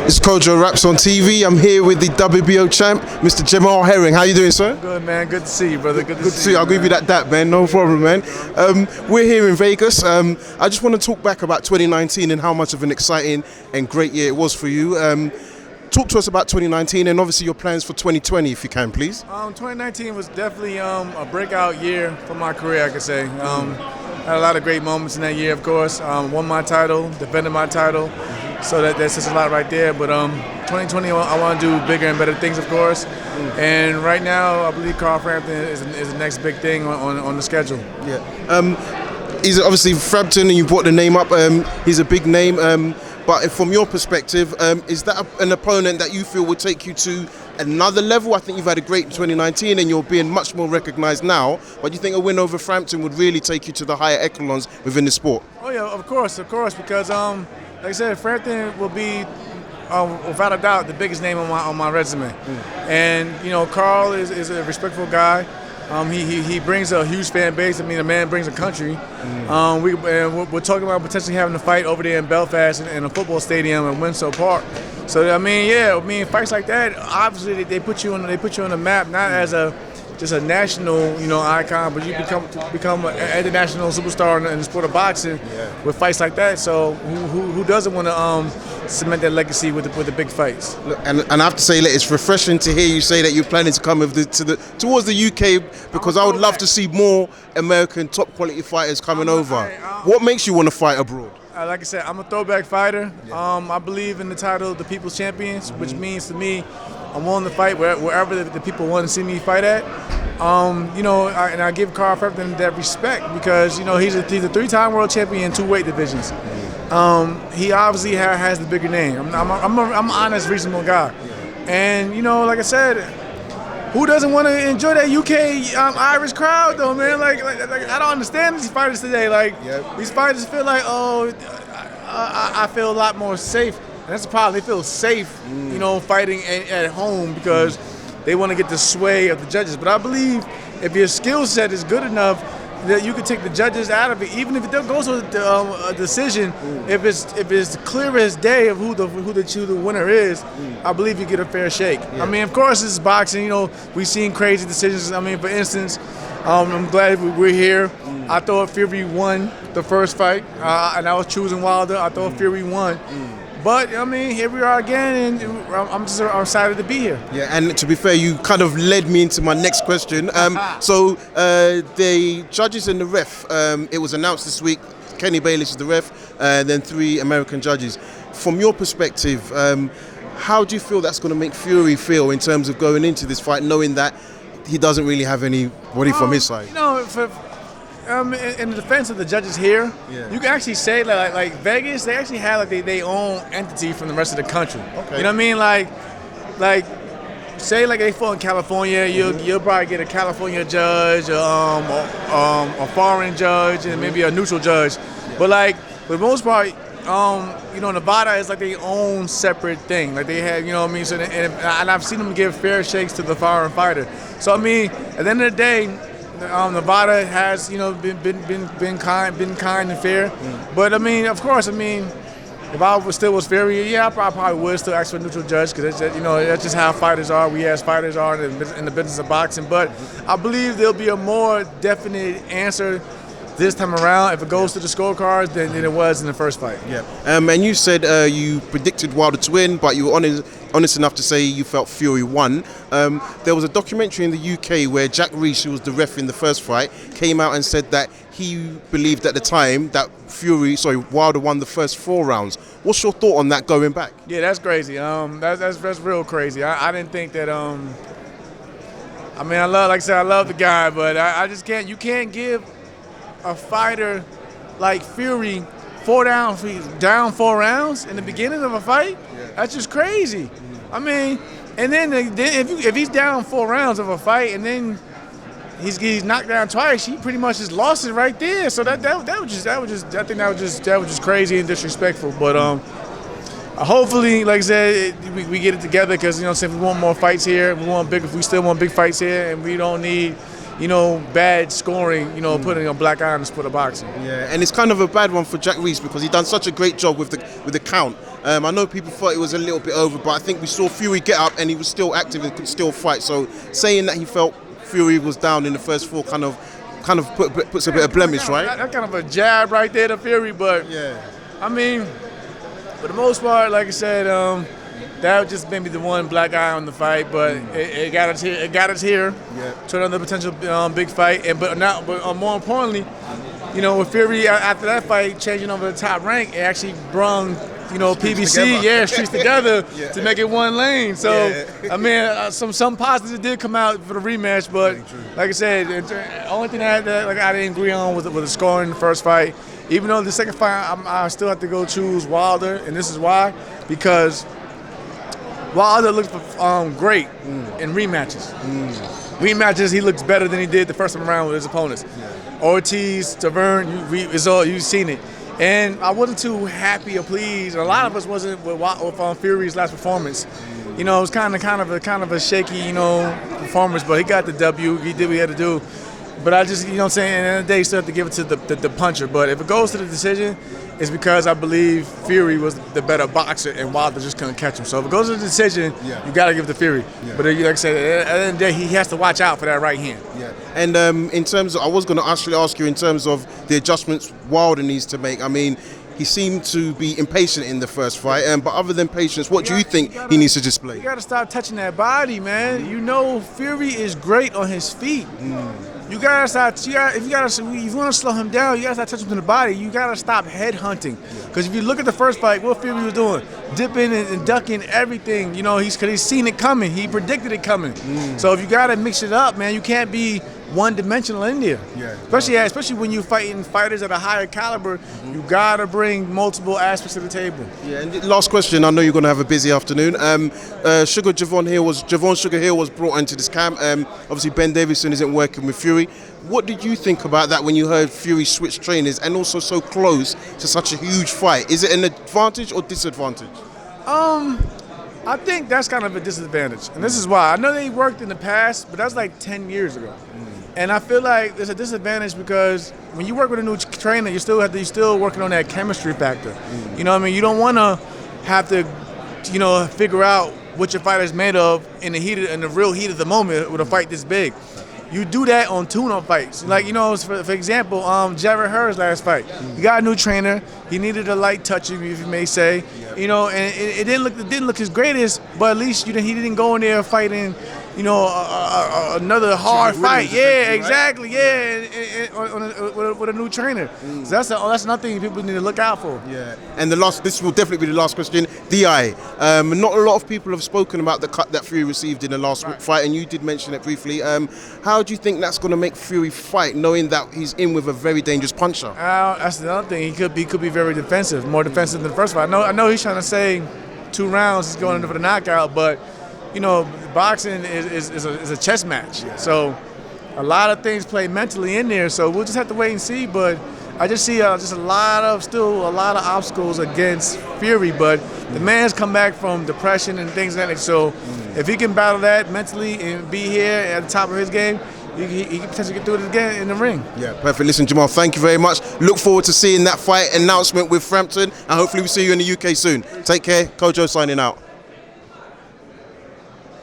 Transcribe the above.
It's Kojo Raps on TV. I'm here with the WBO champ, Mr. Jamal Herring. How you doing, sir? Good, man. Good to see you, brother. Good to see you. I'll give you that, man. No problem, man. We're here in Vegas. I just want to talk back about 2019 and how much of an exciting and great year it was for you. Talk to us about 2019 and obviously your plans for 2020, if you can, please. 2019 was definitely a breakout year for my career, I could say. Had a lot of great moments in that year, of course. Won my title, defended my title, so that's just a lot right there. But 2020, I want to do bigger and better things, of course. And right now, I believe Carl Frampton is the next big thing on the schedule. Yeah. He's obviously Frampton, and you brought the name up. He's a big name. But from your perspective, is that an opponent that you feel will take you to another level? I think you've had a great 2019 and you're being much more recognised now. But do you think a win over Frampton would really take you to the higher echelons within the sport? Oh yeah, of course, because like I said, Frampton will be without a doubt the biggest name on my resume. And you know, Carl is a respectful guy. He brings a huge fan base. I mean, a man brings a country. We're talking about potentially having a fight over there in Belfast in a football stadium in Windsor Park. So I mean, fights like that, obviously they put you on the map, not as just a national, icon, but you become an international superstar in the sport of boxing with fights like that. So who doesn't want to cement that legacy with the big fights? Look, and I have to say, it's refreshing to hear you say that you're planning to come towards the UK, because I would love to see more American top quality fighters coming over. What makes you want to fight abroad? Like I said, I'm a throwback fighter. I believe in the title of the People's Champions, which means to me, I'm willing to fight wherever the people want to see me fight at. And I give Carl Frampton that respect because he's a 3-time world champion in 2 weight divisions. He obviously has the bigger name. I'm an honest, reasonable guy, and like I said, who doesn't want to enjoy that UK Irish crowd though, man? Like I don't understand these fighters today. These fighters feel like, I feel a lot more safe. And that's the problem. They feel safe, fighting at home because they want to get the sway of the judges. But I believe if your skill set is good enough that you can take the judges out of it, even if it goes to a decision. If it's clear as day of who the winner is, I believe you get a fair shake. I mean, of course, this is boxing. We've seen crazy decisions. I mean, for instance, I'm glad we're here. I thought Fury won the first fight, and I was choosing Wilder. I thought Fury won. But, I mean, here we are again, and I'm excited to be here. Yeah, and to be fair, you kind of led me into my next question. So the judges and the ref, it was announced this week, Kenny Bayless is the ref, and then 3 American judges. From your perspective, how do you feel that's going to make Fury feel in terms of going into this fight, knowing that he doesn't really have anybody from his side? In the defense of the judges here, you can actually say like Vegas, they actually have their own entity from the rest of the country. Okay. You know what I mean? Like say they fought in California, you'll probably get a California judge, a foreign judge, and maybe a neutral judge. But for the most part, Nevada is their own separate thing. They have, you know what I mean? So and I've seen them give fair shakes to the foreign fighter. So I mean, at the end of the day, Nevada has, been kind and fair. But I mean, of course, if I still was fair, I probably would still ask for a neutral judge because that's just how fighters are. We as fighters are in the business of boxing. But I believe there'll be a more definite answer this time around if it goes to the scorecards than it was in the first fight. Yeah. And you said you predicted Wilder to win, but you were honest enough to say you felt Fury won. There was a documentary in the UK where Jack Reese, who was the ref in the first fight, came out and said that he believed at the time that Wilder won the first 4 rounds. What's your thought on that going back? Yeah, that's crazy. That's real crazy. I didn't think that. I love the guy, but I just can't. You can't give a fighter like Fury down 4 rounds in the beginning of a fight. That's just crazy. I mean, and then if he's down 4 rounds of a fight and then he's knocked down twice, he pretty much just lost it right there. So that was just crazy and disrespectful. But hopefully, like I said, we get it together because since we want more fights here, we still want big fights here, and we don't need bad scoring, putting a black eye on the sport of boxing. Yeah, and it's kind of a bad one for Jack Reese because he done such a great job with the count. I know people thought it was a little bit over, but I think we saw Fury get up and he was still active and could still fight. So saying that he felt Fury was down in the first 4 kind of puts a bit of blemish, right? That's kind of a jab right there to Fury, but Yeah. I mean, for the most part, like I said, that was just maybe the one black eye on the fight, but it got us here. It got us here to another potential big fight, but more importantly, you know, with Fury after that fight changing over the top rank, it actually brung PBC, streets together to make it one lane. So I mean, some positives did come out for the rematch, but like I said, the only thing I didn't agree on was the scoring in the first fight. Even though the second fight, I still have to go choose Wilder, and this is why, because Wilder looks great in rematches. Rematches, he looks better than he did the first time around with his opponents. Ortiz, Tavern, you've seen it. And I wasn't too happy or pleased. A lot of us wasn't with Fury's last performance. You know, it was kind of a shaky, performance, but he got the W. He did what he had to do. But I just, at the end of the day, you still have to give it to the puncher. But if it goes to the decision, it's because I believe Fury was the better boxer and Wilder just couldn't catch him. So if it goes to the decision, you got to give it to Fury. But like I said, at the end of the day, he has to watch out for that right hand. Yeah. And in terms of, I was going to actually ask you in terms of the adjustments Wilder needs to make. I mean, he seemed to be impatient in the first fight, but other than patience, what do you think he needs to display? You got to stop touching that body, man. Fury is great on his feet. You gotta start. If you want to slow him down, you gotta start touching him in the body. You gotta stop head hunting. Because if you look at the first fight, what Fury was doing, dipping and ducking everything. Because he's seen it coming. He predicted it coming. So if you gotta mix it up, man, you can't be one-dimensional in there. Especially when you're fighting fighters at a higher caliber, you gotta bring multiple aspects to the table. Yeah. And last question. I know you're gonna have a busy afternoon. Javon Sugar Hill was brought into this camp. Obviously Ben Davison isn't working with Fury. What did you think about that when you heard Fury switch trainers and also so close to such a huge fight? Is it an advantage or disadvantage? I think that's kind of a disadvantage, and this is why. I know they worked in the past, but that's like 10 years ago. And I feel like there's a disadvantage because when you work with a new trainer, you're still working on that chemistry factor. You know what I mean? You don't want to have to, figure out what your fighter's made of in the real heat of the moment with a fight this big. You do that on tune-up fights. Like, for example, Jamal Herring's last fight. He got a new trainer. He needed a light touch, if you may say. And it didn't look his greatest, but at least he didn't go in there fighting, another hard fight. Yeah, exactly. Yeah, with a new trainer. So that's another thing people need to look out for. Yeah. And this will definitely be the last question. DI. Not a lot of people have spoken about the cut that Fury received in the last fight, and you did mention it briefly. How do you think that's going to make Fury fight, knowing that he's in with a very dangerous puncher? That's another thing. He could be very defensive, more defensive than the first fight. I know he's trying to say 2 rounds he's going in for the knockout, but boxing is a chess match. So a lot of things play mentally in there. So we'll just have to wait and see. But I just see just a lot of obstacles against Fury. But the man's come back from depression and things like that. So if he can battle that mentally and be here at the top of his game, he can potentially get through it again in the ring. Yeah, perfect. Listen, Jamal, thank you very much. Look forward to seeing that fight announcement with Frampton, and hopefully we see you in the UK soon. Take care. Kojo signing out.